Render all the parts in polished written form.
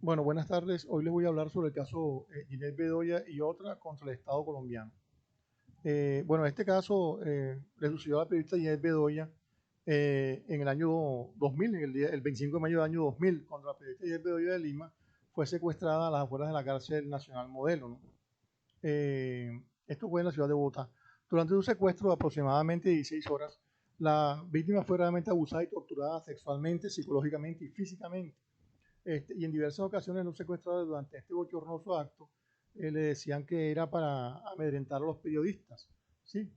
Bueno, buenas tardes. Hoy les voy a hablar sobre el caso Ginette Bedoya y otra contra el Estado colombiano. Bueno, este caso le sucedió a la periodista Ginette Bedoya en el año 2000, el 25 de mayo del año 2000, cuando la periodista Ginette Bedoya de Lima fue secuestrada a las afueras de la cárcel nacional Modelo, ¿no? Esto fue en la ciudad de Bogotá. Durante un secuestro de aproximadamente 16 horas, la víctima fue realmente abusada y torturada sexualmente, psicológicamente y físicamente. Y en diversas ocasiones los secuestradores durante este bochornoso acto le decían que era para amedrentar a los periodistas. ¿Sí?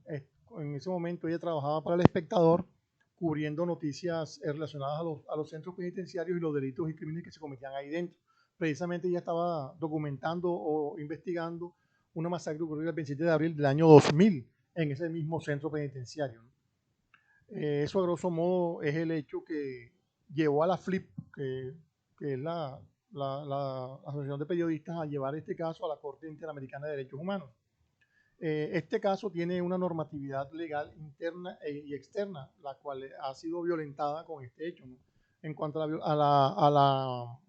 En ese momento ella trabajaba para El Espectador, cubriendo noticias relacionadas a los centros penitenciarios y los delitos y crímenes que se cometían ahí dentro. Precisamente ella estaba documentando o investigando una masacre ocurrida el 27 de abril del año 2000 en ese mismo centro penitenciario, ¿no? Eso a grosso modo es el hecho que llevó a la FLIP, que es la Asociación de Periodistas, a llevar este caso a la Corte Interamericana de Derechos Humanos. Este caso tiene una normatividad legal interna y externa, la cual ha sido violentada con este hecho, ¿no? En cuanto a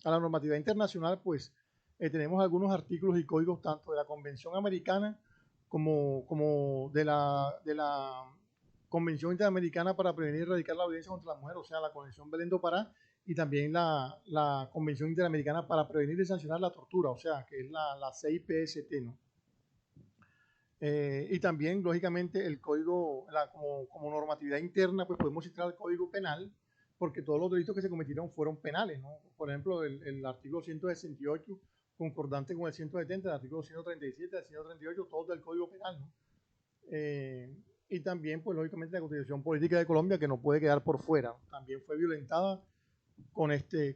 la normatividad internacional, pues tenemos algunos artículos y códigos tanto de la Convención Americana como de la Convención Interamericana para prevenir y erradicar la violencia contra la mujer, o sea, la Convención Belén do Pará, y también la Convención Interamericana para prevenir y sancionar la tortura, o sea, que es la CIPST, ¿no? Y también, lógicamente, el código, como normatividad interna, pues podemos citar el código penal, porque todos los delitos que se cometieron fueron penales, ¿no? Por ejemplo, el artículo 168, concordante con el 170, el artículo 137, el 138, todos del código penal, ¿no? Y también, pues lógicamente, la Constitución Política de Colombia, que no puede quedar por fuera, también fue violentada con este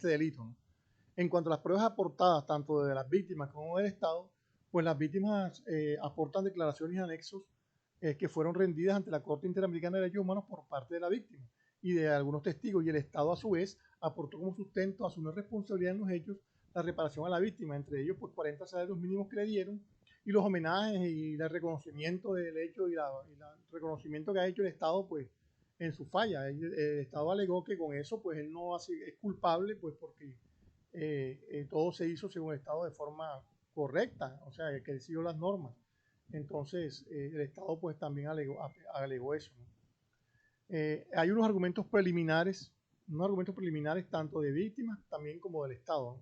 delito, ¿no? En cuanto a las pruebas aportadas, tanto de las víctimas como del Estado, pues las víctimas aportan declaraciones y anexos que fueron rendidas ante la Corte Interamericana de Derechos Humanos por parte de la víctima y de algunos testigos, y el Estado a su vez aportó como sustento a su no responsabilidad en los hechos la reparación a la víctima, entre ellos pues 40 salarios mínimos que le dieron y los homenajes y el reconocimiento del hecho y la reconocimiento que ha hecho el Estado pues en su falla. El Estado alegó que con eso pues él no es culpable pues porque todo se hizo según el Estado de forma correcta, o sea, que él siguió las normas. Entonces, el Estado pues también alegó eso, ¿no? Hay unos argumentos preliminares tanto de víctimas también como del Estado, ¿no?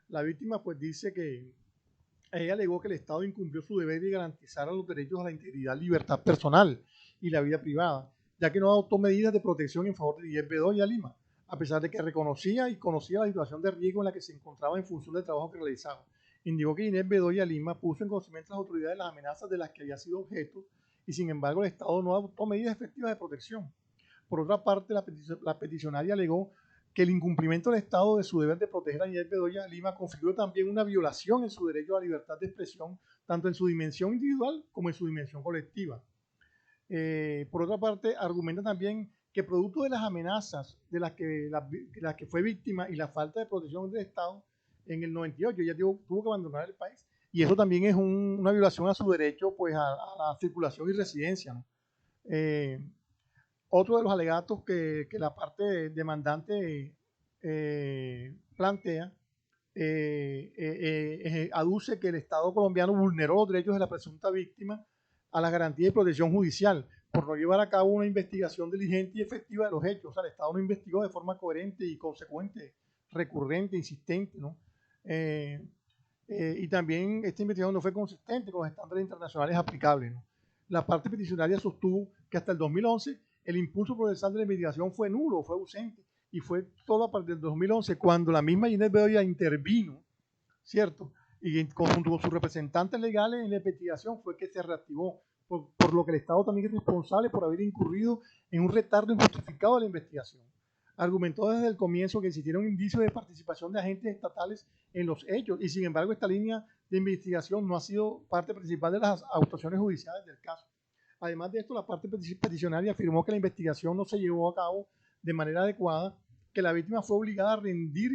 La víctima pues dice que ella alegó que el Estado incumplió su deber de garantizar los derechos a la integridad, libertad personal y la vida privada, ya que no adoptó medidas de protección en favor de Guillermo Bedoya Lima, a pesar de que reconocía y conocía la situación de riesgo en la que se encontraba en función del trabajo que realizaba. Indicó que Inés Bedoya Lima puso en conocimiento a las autoridades las amenazas de las que había sido objeto y sin embargo el Estado no adoptó medidas efectivas de protección. Por otra parte, la peticionaria alegó que el incumplimiento del Estado de su deber de proteger a Inés Bedoya Lima configura también una violación en su derecho a la libertad de expresión, tanto en su dimensión individual como en su dimensión colectiva. Por otra parte, argumenta también que producto de las amenazas de las que fue víctima y la falta de protección del Estado, en el 98 ella tuvo que abandonar el país. Y eso también es una violación a su derecho pues, a la circulación y residencia, ¿no? Eh, Otro de los alegatos que la parte demandante plantea aduce que el Estado colombiano vulneró los derechos de la presunta víctima a la garantía de protección judicial por no llevar a cabo una investigación diligente y efectiva de los hechos. O sea, el Estado no investigó de forma coherente y consecuente, recurrente, insistente, ¿no? Eh, y también esta investigación no fue consistente con los estándares internacionales aplicables, ¿no? La parte peticionaria sostuvo que hasta el 2011 el impulso procesal de la investigación fue nulo, fue ausente, y fue solo a partir del 2011 cuando la misma Ginette Bedoya intervino, ¿cierto? Y conjunto con sus representantes legales en la investigación fue que se reactivó, por lo que el Estado también es responsable por haber incurrido en un retardo injustificado de la investigación. Argumentó desde el comienzo que existieron indicios de participación de agentes estatales en los hechos y sin embargo esta línea de investigación no ha sido parte principal de las actuaciones judiciales del caso. Además de esto, la parte peticionaria afirmó que la investigación no se llevó a cabo de manera adecuada, que la víctima fue obligada a rendir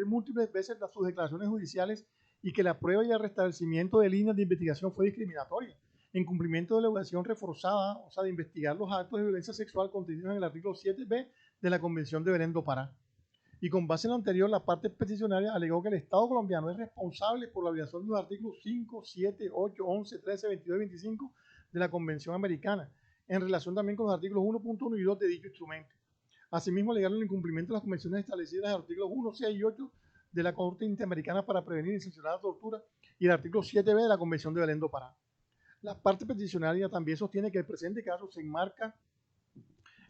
múltiples veces sus declaraciones judiciales y que la prueba y el restablecimiento de líneas de investigación fue discriminatoria, en cumplimiento de la obligación reforzada, o sea, de investigar los actos de violencia sexual contenidos en el artículo 7b de la Convención de Belén do Pará. Y con base en lo anterior, la parte peticionaria alegó que el Estado colombiano es responsable por la violación de los artículos 5, 7, 8, 11, 13, 22 y 25 de la Convención Americana, en relación también con los artículos 1.1 y 2 de dicho instrumento. Asimismo, alegaron el incumplimiento de las convenciones establecidas en los artículos 1, 6 y 8 de la Corte Interamericana para prevenir y sancionar la tortura y el artículo 7b de la Convención de Belén do Pará. La parte peticionaria también sostiene que el presente caso se enmarca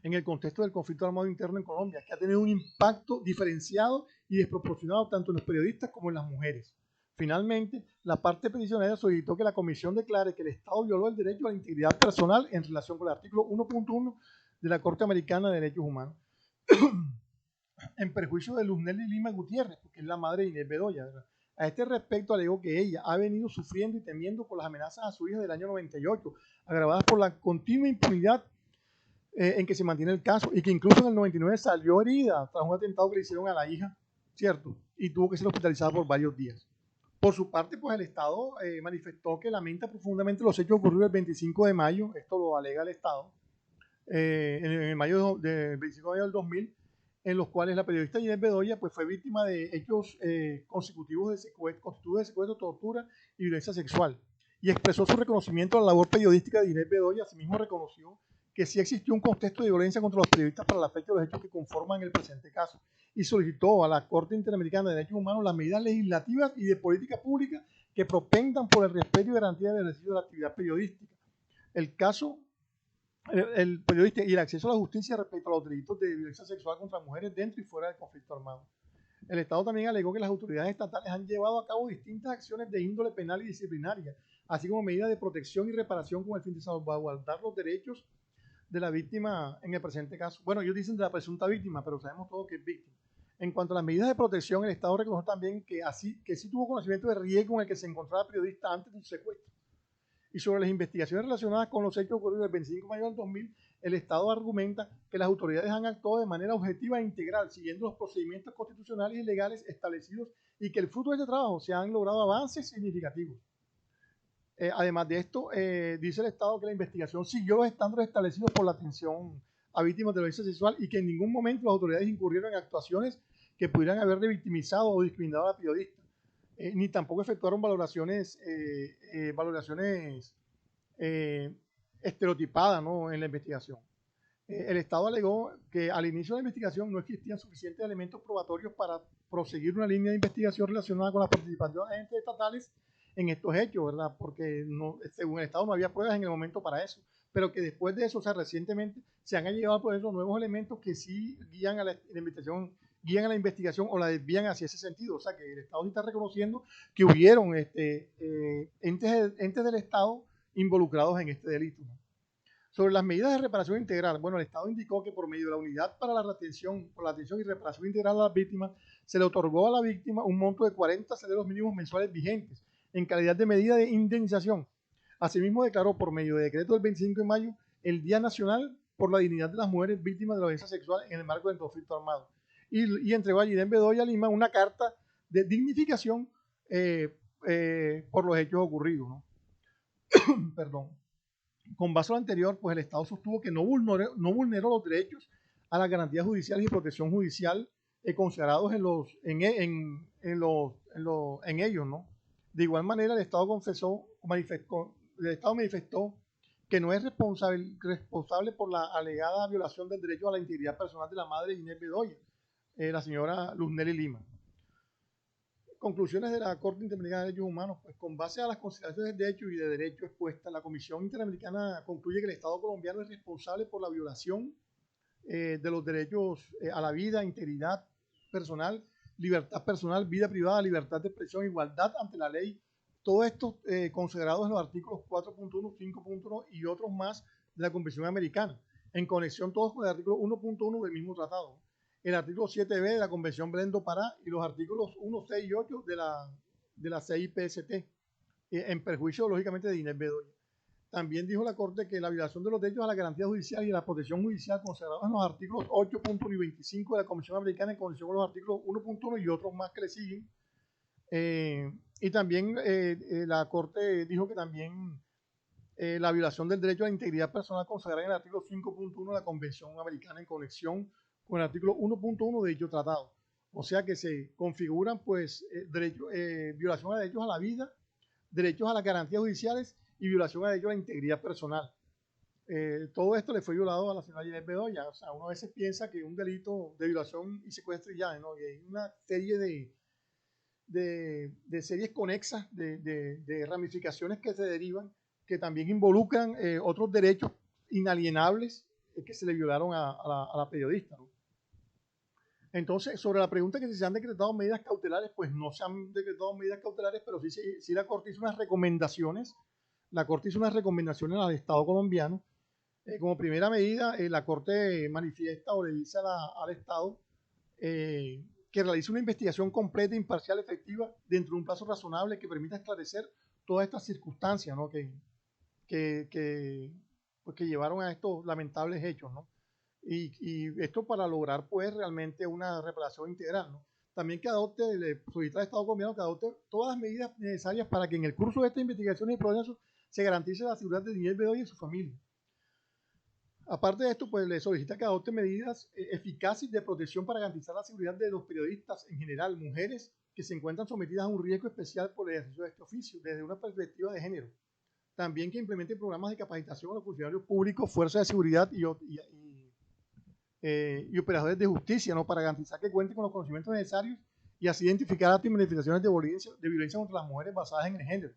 en el contexto del conflicto armado interno en Colombia, que ha tenido un impacto diferenciado y desproporcionado tanto en los periodistas como en las mujeres. Finalmente, la parte peticionaria solicitó que la Comisión declare que el Estado violó el derecho a la integridad personal en relación con el artículo 1.1 de la Corte Americana de Derechos Humanos, en perjuicio de Luz Nelly Lima Gutiérrez, porque es la madre de Inés Bedoya, ¿verdad? A este respecto alegó que ella ha venido sufriendo y temiendo por las amenazas a su hija del año 98, agravadas por la continua impunidad en que se mantiene el caso, y que incluso en el 99 salió herida tras un atentado que le hicieron a la hija, ¿cierto? Y tuvo que ser hospitalizada por varios días. Por su parte, pues el Estado manifestó que lamenta profundamente los hechos ocurridos el 25 de mayo, esto lo alega el Estado, en el mayo del 25 de mayo del 2000, en los cuales la periodista Inés Bedoya pues, fue víctima de hechos consecutivos de secuestro, tortura y violencia sexual. Y expresó su reconocimiento a la labor periodística de Inés Bedoya. Asimismo reconoció que sí existió un contexto de violencia contra los periodistas para la fecha de los hechos que conforman el presente caso, y solicitó a la Corte Interamericana de Derechos Humanos las medidas legislativas y de política pública que propendan por el respeto y garantía del ejercicio de la actividad periodística. El caso, el periodista y el acceso a la justicia respecto a los delitos de violencia sexual contra mujeres dentro y fuera del conflicto armado. El Estado también alegó que las autoridades estatales han llevado a cabo distintas acciones de índole penal y disciplinaria, así como medidas de protección y reparación con el fin de salvaguardar los derechos de la víctima en el presente caso. Bueno, ellos dicen de la presunta víctima, pero sabemos todos que es víctima. En cuanto a las medidas de protección, el Estado reconoció también que sí tuvo conocimiento del riesgo en el que se encontraba el periodista antes de su secuestro. Y sobre las investigaciones relacionadas con los hechos ocurridos el 25 de mayo del 2000, el Estado argumenta que las autoridades han actuado de manera objetiva e integral, siguiendo los procedimientos constitucionales y legales establecidos, y que el fruto de este trabajo se han logrado avances significativos. Además de esto, dice el Estado que la investigación siguió los estándares establecidos por la atención a víctimas de violencia sexual y que en ningún momento las autoridades incurrieron en actuaciones que pudieran haber revictimizado o discriminado a la periodista, ni tampoco efectuaron valoraciones estereotipadas, ¿no?, en la investigación. El Estado alegó que al inicio de la investigación no existían suficientes elementos probatorios para proseguir una línea de investigación relacionada con la participación de agentes estatales en estos hechos, ¿verdad? Porque no, según el Estado no había pruebas en el momento para eso, pero que después de eso, o sea, recientemente se han llegado por eso nuevos elementos que sí guían a la investigación o la desvían hacia ese sentido. O sea, que el Estado sí está reconociendo que hubieron entes del Estado involucrados en este delito, ¿no? Sobre las medidas de reparación integral, bueno, el Estado indicó que por medio de la Unidad para la Atención y Reparación Integral a las Víctimas, se le otorgó a la víctima un monto de 40 salarios mínimos mensuales vigentes, en calidad de medida de indemnización. Asimismo, declaró por medio de decreto del 25 de mayo el Día Nacional por la Dignidad de las Mujeres Víctimas de la Violencia Sexual en el marco del conflicto armado. Y entregó a Inés Bedoya Lima una carta de dignificación por los hechos ocurridos, ¿no? Perdón. Con base a lo anterior, pues el Estado sostuvo que no vulneró los derechos a las garantías judiciales y protección judicial consagrados en ellos, ¿no? De igual manera, el Estado manifestó que no es responsable por la alegada violación del derecho a la integridad personal de la madre de Inés Bedoya, la señora Luz Nelly Lima. Conclusiones de la Corte Interamericana de Derechos Humanos, pues con base a las consideraciones de hecho y de derecho expuestas, la Comisión Interamericana concluye que el Estado colombiano es responsable por la violación de los derechos a la vida, integridad personal, libertad personal, vida privada, libertad de expresión, igualdad ante la ley, todo esto considerados en los artículos 4.1, 5.1 y otros más de la Convención Americana, en conexión todos con el artículo 1.1 del mismo tratado, el artículo 7b de la Convención Belén do Pará y los artículos 1, 6 y 8 de la CIPST, en perjuicio, lógicamente, de Inés Bedoya. También dijo la Corte que la violación de los derechos a la garantía judicial y a la protección judicial consagrados en los artículos 8.1 y 25 de la Convención Americana en conexión con los artículos 1.1 y otros más que le siguen. Y también la Corte dijo que también la violación del derecho a la integridad personal consagrada en el artículo 5.1 de la Convención Americana en conexión con el artículo 1.1 de dicho tratado. O sea que se configuran pues violación a derechos a la vida, derechos a las garantías judiciales y violación a derechos a la integridad personal. Todo esto le fue violado a la señora Ginette Bedoya. O sea, uno a veces piensa que un delito de violación y secuestro y ya, ¿no? Y hay una serie de series conexas, de ramificaciones que se derivan, que también involucran otros derechos inalienables que se le violaron a la periodista, ¿no? Entonces, sobre la pregunta que si se han decretado medidas cautelares, pues no se han decretado medidas cautelares, pero sí la Corte hizo unas recomendaciones. La Corte hizo unas recomendaciones al Estado colombiano. Como primera medida, la Corte manifiesta o le dice al Estado que realice una investigación completa, imparcial, efectiva, dentro de un plazo razonable que permita esclarecer todas estas circunstancias, ¿no? Pues, que llevaron a estos lamentables hechos, ¿no? Y esto para lograr pues realmente una reparación integral, ¿no? También que adopte, le solicita al Estado colombiano que adopte todas las medidas necesarias para que en el curso de esta investigación y proceso se garantice la seguridad de Ginette Bedoya y su familia. Aparte de esto, pues le solicita que adopte medidas eficaces de protección para garantizar la seguridad de los periodistas en general, mujeres que se encuentran sometidas a un riesgo especial por el ejercicio de este oficio, desde una perspectiva de género. También que implemente programas de capacitación a los funcionarios públicos, fuerzas de seguridad y operadores de justicia, ¿no? Para garantizar que cuenten con los conocimientos necesarios y así identificar actos y manifestaciones de violencia contra las mujeres basadas en el género.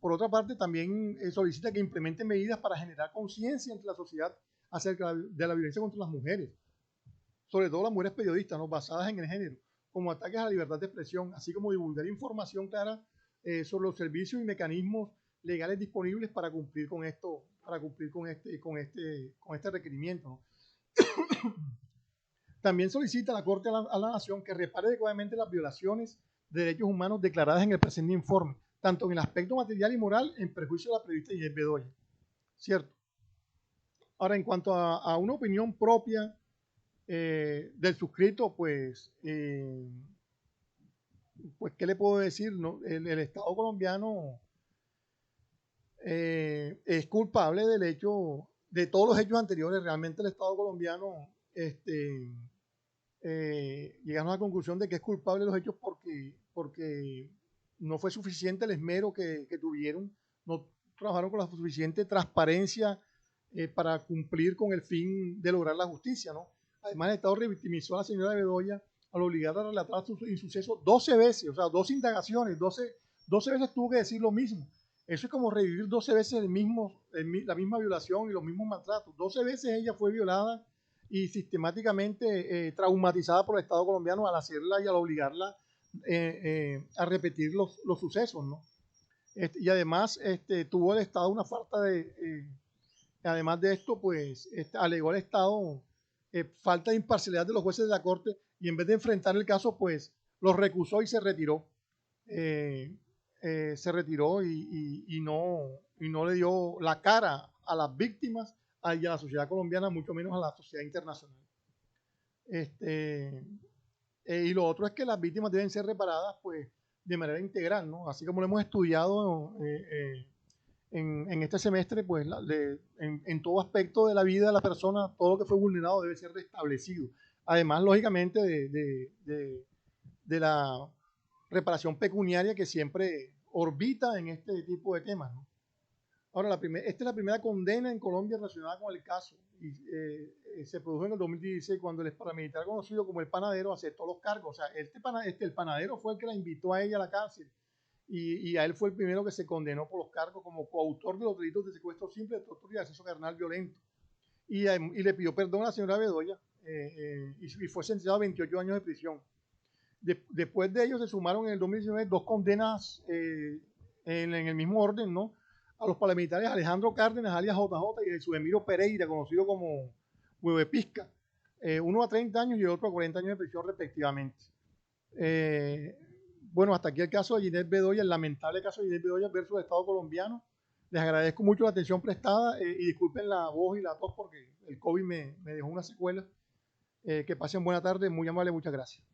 Por otra parte, también solicita que implemente medidas para generar conciencia entre la sociedad acerca de la violencia contra las mujeres, sobre todo las mujeres periodistas, ¿no? Basadas en el género, como ataques a la libertad de expresión, así como divulgar información clara sobre los servicios y mecanismos legales disponibles para cumplir con esto, para cumplir con este requerimiento, ¿no? También solicita a la Corte a la Nación que repare adecuadamente las violaciones de derechos humanos declaradas en el presente informe, tanto en el aspecto material y moral en perjuicio de la periodista Ginette Bedoya. ¿Cierto? Ahora, en cuanto a una opinión propia del suscrito, pues, ¿qué le puedo decir? ¿No? El Estado colombiano es culpable del hecho, de todos los hechos anteriores. Realmente el Estado colombiano llegamos a la conclusión de que es culpable de los hechos porque no fue suficiente el esmero que tuvieron, no trabajaron con la suficiente transparencia para cumplir con el fin de lograr la justicia, ¿no? Además, el Estado revictimizó a la señora Bedoya al obligarla a relatar su insuceso 12 veces, o sea, 12 indagaciones, 12 veces tuvo que decir lo mismo. Eso es como revivir 12 veces la misma violación y los mismos maltratos. 12 veces ella fue violada y sistemáticamente traumatizada por el Estado colombiano al hacerla y al obligarla a repetir los sucesos, ¿no? Y además tuvo el Estado una falta además de esto, pues alegó el Estado falta de imparcialidad de los jueces de la Corte y en vez de enfrentar el caso, pues los recusó y se retiró. Y no le dio la cara a las víctimas y a la sociedad colombiana, mucho menos a la sociedad internacional. Y lo otro es que las víctimas deben ser reparadas pues de manera integral, ¿no? Así como lo hemos estudiado en este semestre, pues en todo aspecto de la vida de la persona, todo lo que fue vulnerado debe ser restablecido. Además, lógicamente, de la reparación pecuniaria que siempre orbita en este tipo de temas, ¿no? Ahora, esta es la primera condena en Colombia relacionada con el caso. Y, se produjo en el 2016 cuando el paramilitar conocido como el Panadero aceptó los cargos. O sea, el Panadero fue el que la invitó a ella a la cárcel. Y a él fue el primero que se condenó por los cargos como coautor de los delitos de secuestro simple, de tortura y acceso carnal violento. Y le pidió perdón a la señora Bedoya y fue sentenciado a 28 años de prisión. Después de ello se sumaron en el 2019 dos condenas en el mismo orden, ¿no? A los paramilitares Alejandro Cárdenas, alias JJ, y Jesús Emilio Pereira, conocido como Huevepisca, uno a 30 años y el otro a 40 años de prisión respectivamente. Bueno, hasta aquí el caso de Ginette Bedoya, el lamentable caso de Ginette Bedoya versus el Estado colombiano. Les agradezco mucho la atención prestada y disculpen la voz y la tos porque el COVID me dejó una secuela. Que pasen buena tarde, muy amable, muchas gracias.